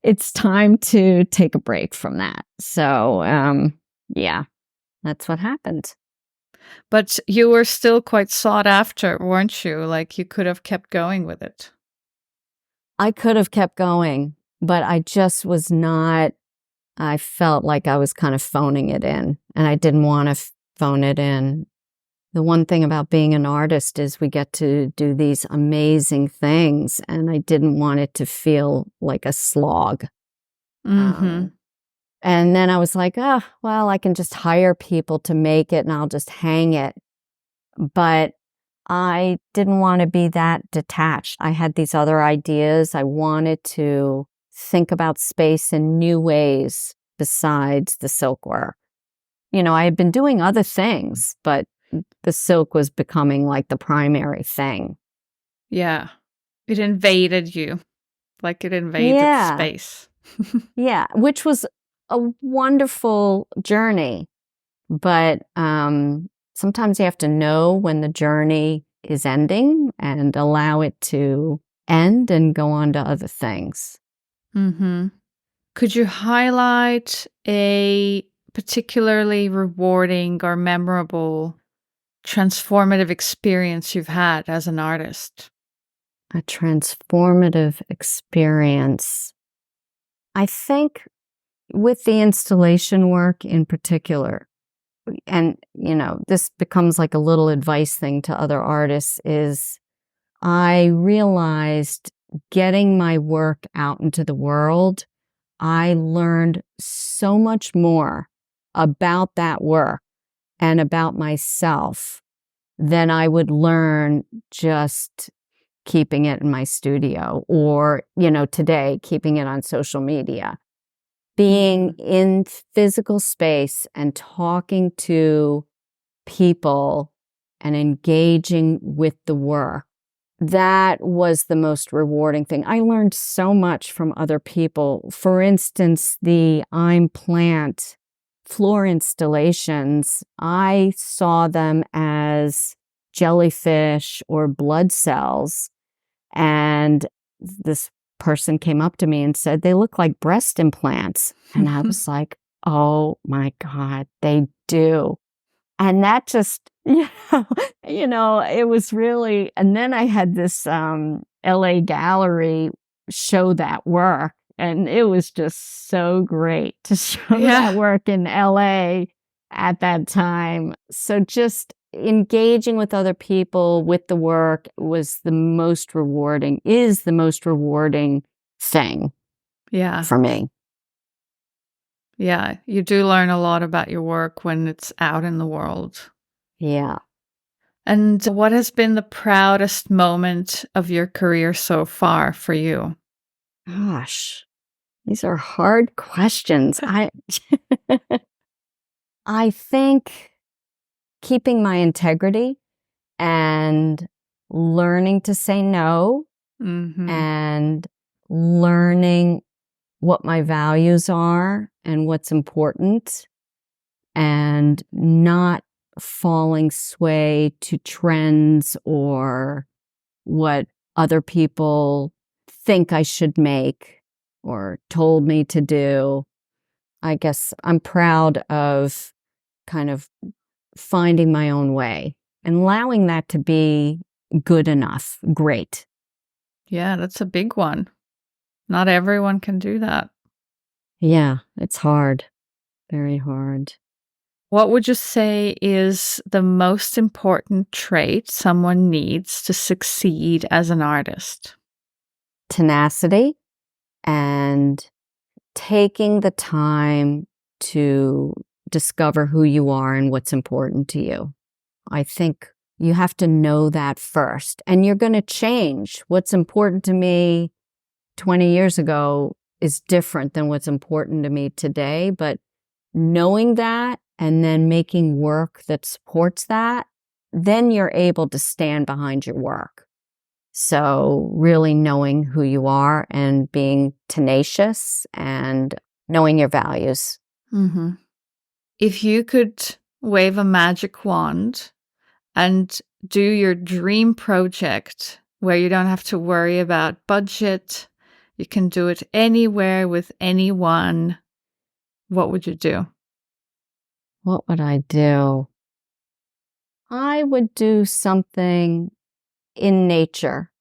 it's time to take a break from that. So, that's what happened. But you were still quite sought after, weren't you? Like you could have kept going with it. I could have kept going, but I just was not. I felt like I was kind of phoning it in, and I didn't want to phone it in. The one thing about being an artist is we get to do these amazing things, and I didn't want it to feel like a slog. And then I was like, I can just hire people to make it and I'll just hang it. But I didn't want to be that detached. I had these other ideas. I wanted to think about space in new ways besides the silk work. I had been doing other things, but the silk was becoming like the primary thing. Yeah. It invaded you, like it invaded space. Yeah, which was a wonderful journey. But sometimes you have to know when the journey is ending and allow it to end and go on to other things. Could you highlight a particularly rewarding or memorable transformative experience you've had as an artist? A transformative experience. I think with the installation work in particular, and, this becomes like a little advice thing to other artists, is I realized getting my work out into the world, I learned so much more about that work and about myself than I would learn just keeping it in my studio or, today, keeping it on social media. Being in physical space and talking to people and engaging with the work, that was the most rewarding thing. I learned so much from other people. For instance, the I'm Plant floor installations, I saw them as jellyfish or blood cells. And this person came up to me and said, they look like breast implants. And I was like, oh my God, they do. And that just, it was really, and then I had this LA gallery show that work. And it was just so great to show that work in LA at that time. So just engaging with other people with the work is the most rewarding thing for me. Yeah, you do learn a lot about your work when it's out in the world. Yeah. And what has been the proudest moment of your career so far for you? Gosh, these are hard questions. I think keeping my integrity and learning to say no and learning what my values are and what's important and not falling sway to trends or what other people think I should make or told me to do. I guess I'm proud of kind of finding my own way and allowing that to be good enough. Great. Yeah, that's a big one. Not everyone can do that. Yeah, it's hard. Very hard. What would you say is the most important trait someone needs to succeed as an artist? Tenacity and taking the time to discover who you are and what's important to you. I think you have to know that first, and you're going to change. What's important to me 20 years ago is different than what's important to me today, but knowing that and then making work that supports that, then you're able to stand behind your work. So really knowing who you are and being tenacious and knowing your values. Mm-hmm. If you could wave a magic wand and do your dream project where you don't have to worry about budget, you can do it anywhere with anyone, what would you do? What would I do? I would do something in nature.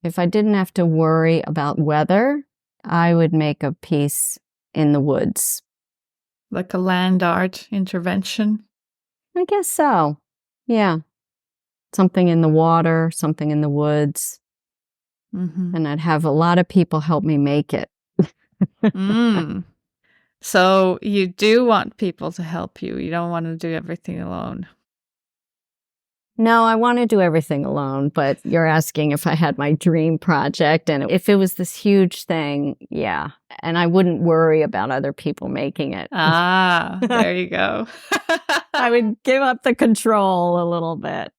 If I didn't have to worry about weather, I would make a piece in the woods. Like a land art intervention? I guess so. Yeah. Something in the water, something in the woods. And I'd have a lot of people help me make it. So you do want people to help you. You don't want to do everything alone. No, I want to do everything alone, but you're asking if I had my dream project and if it was this huge thing, yeah. And I wouldn't worry about other people making it. Ah, there you go. I would give up the control a little bit.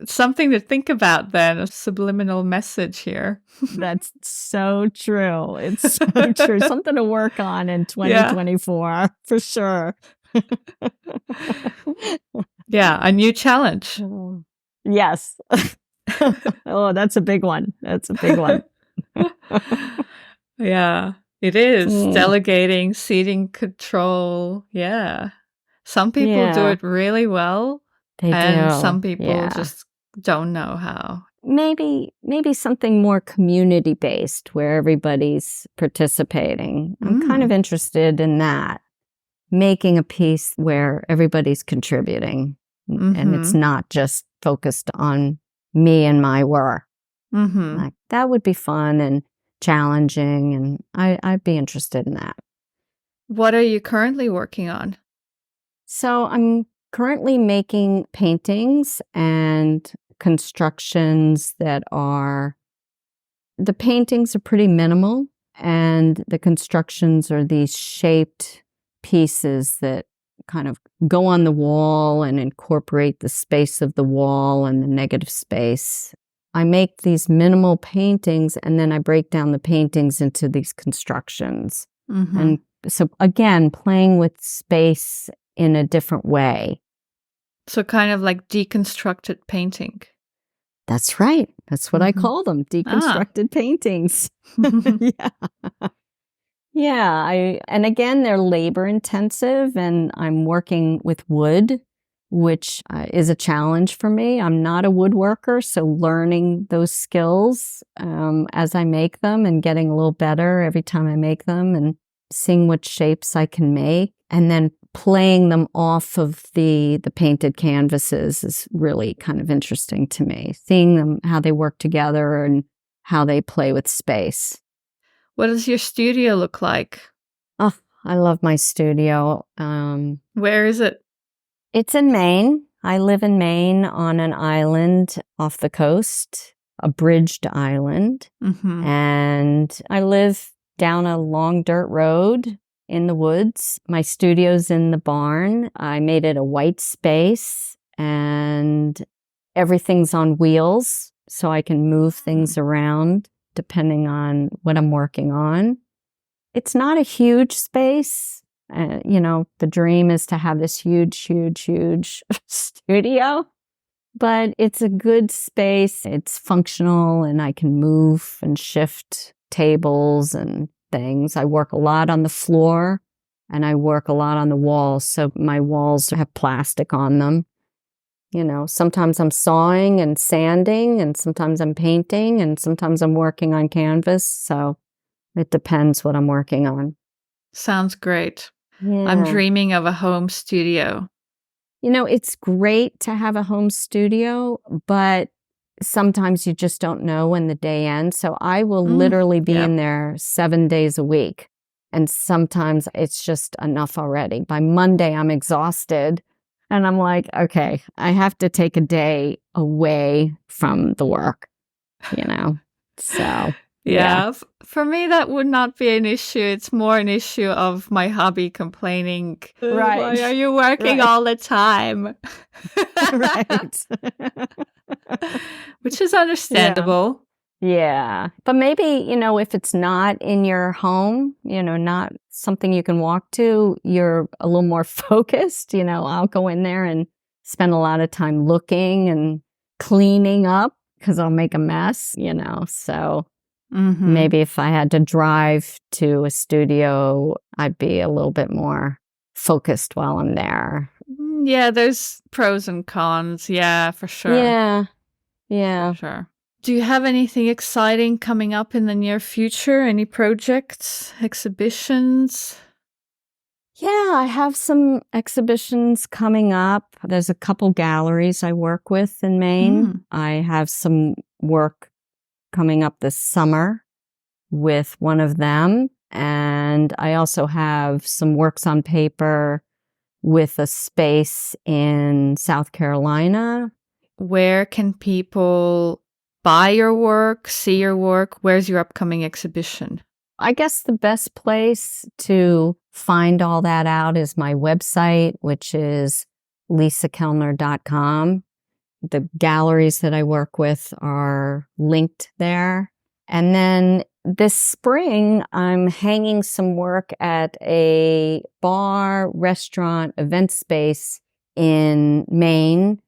Something to think about then, a subliminal message here. That's so true. It's so true. Something to work on in 2024, for sure. Yeah, a new challenge. Yes. Oh, that's a big one. That's a big one. Yeah, it is. Delegating, ceding control. Yeah. Some people do it really well. They and do. Some people just don't know how. Maybe something more community-based where everybody's participating. I'm kind of interested in that. Making a piece where everybody's contributing and it's not just focused on me and my work. Like, that would be fun and challenging, and I'd be interested in that. What are you currently working on? So I'm currently making paintings and constructions that are, the paintings are pretty minimal and the constructions are these shaped pieces that kind of go on the wall and incorporate the space of the wall and the negative space. I make these minimal paintings and then I break down the paintings into these constructions and So again, playing with space in a different way. So kind of like deconstructed painting. That's right. That's what I call them, deconstructed paintings. Yeah. Yeah. And again, they're labor intensive, and I'm working with wood, which is a challenge for me. I'm not a woodworker, so learning those skills as I make them and getting a little better every time I make them and seeing what shapes I can make, and then playing them off of the painted canvases is really kind of interesting to me. Seeing them, how they work together and how they play with space. What does your studio look like? Oh, I love my studio. Where is it? It's in Maine. I live in Maine on an island off the coast, a bridged island. And I live down a long dirt road in the woods. My studio's in the barn. I made it a white space, and everything's on wheels so I can move things around depending on what I'm working on. It's not a huge space. The dream is to have this huge, huge, huge studio, but it's a good space. It's functional, and I can move and shift tables and things. I work a lot on the floor, and I work a lot on the walls. So my walls have plastic on them. Sometimes I'm sawing and sanding, and sometimes I'm painting, and sometimes I'm working on canvas. So it depends what I'm working on. Sounds great. Yeah. I'm dreaming of a home studio. It's great to have a home studio, but sometimes you just don't know when the day ends. So I will literally be in there 7 days a week. And sometimes it's just enough already. By Monday, I'm exhausted. And I'm like, okay, I have to take a day away from the work, So, yeah. For me, that would not be an issue. It's more an issue of my hubby complaining, Right. Why are you working all the time? Right. Which is understandable. Yeah. But maybe, if it's not in your home, not something you can walk to, you're a little more focused. I'll go in there and spend a lot of time looking and cleaning up because I'll make a mess, So maybe if I had to drive to a studio, I'd be a little bit more focused while I'm there. Yeah, there's pros and cons. Yeah, for sure. Yeah. For sure. Do you have anything exciting coming up in the near future? Any projects, exhibitions? Yeah, I have some exhibitions coming up. There's a couple galleries I work with in Maine. I have some work coming up this summer with one of them. And I also have some works on paper with a space in South Carolina. Where can people buy your work, see your work? Where's your upcoming exhibition? I guess the best place to find all that out is my website, which is lisakellner.com. The galleries that I work with are linked there. And then this spring, I'm hanging some work at a bar, restaurant, event space in Maine.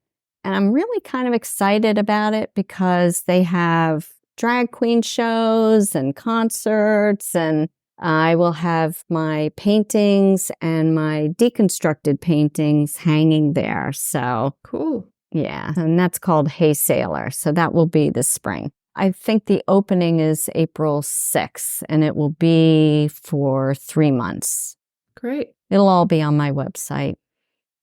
And I'm really kind of excited about it because they have drag queen shows and concerts, and I will have my paintings and my deconstructed paintings hanging there. So cool. Yeah, and that's called Hey Sailor. So that will be this spring. I think the opening is April 6th, and it will be for 3 months. Great. It'll all be on my website.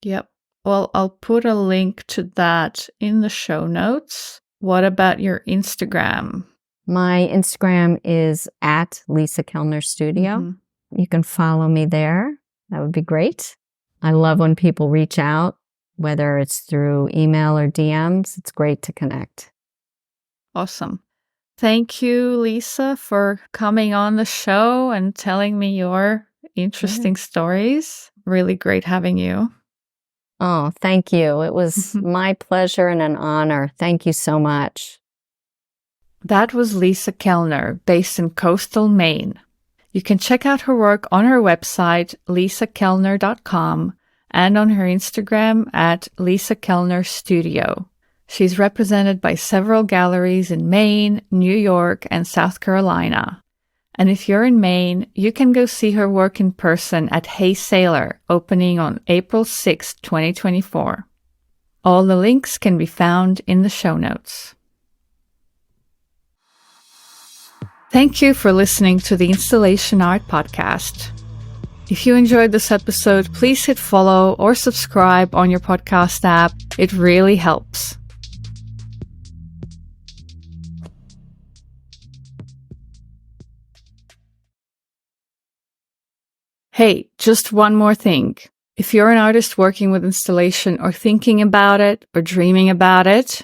Yep. Well, I'll put a link to that in the show notes. What about your Instagram? My Instagram is at Lisa Kellner Studio. You can follow me there. That would be great. I love when people reach out, whether it's through email or DMs. It's great to connect. Awesome. Thank you, Lisa, for coming on the show and telling me your interesting stories. Really great having you. Oh, thank you. It was my pleasure and an honor. Thank you so much. That was Lisa Kellner, based in coastal Maine. You can check out her work on her website, lisakellner.com, and on her Instagram at Lisa Kellner Studio. She's represented by several galleries in Maine, New York, and South Carolina. And if you're in Maine, you can go see her work in person at Hey Sailor, opening on April 6, 2024. All the links can be found in the show notes. Thank you for listening to the Installation Art Podcast. If you enjoyed this episode, please hit follow or subscribe on your podcast app. It really helps. Hey, just one more thing. If you're an artist working with installation or thinking about it or dreaming about it,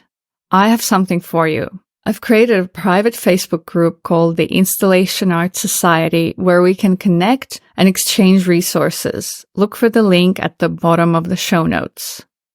I have something for you. I've created a private Facebook group called the Installation Art Society where we can connect and exchange resources. Look for the link at the bottom of the show notes.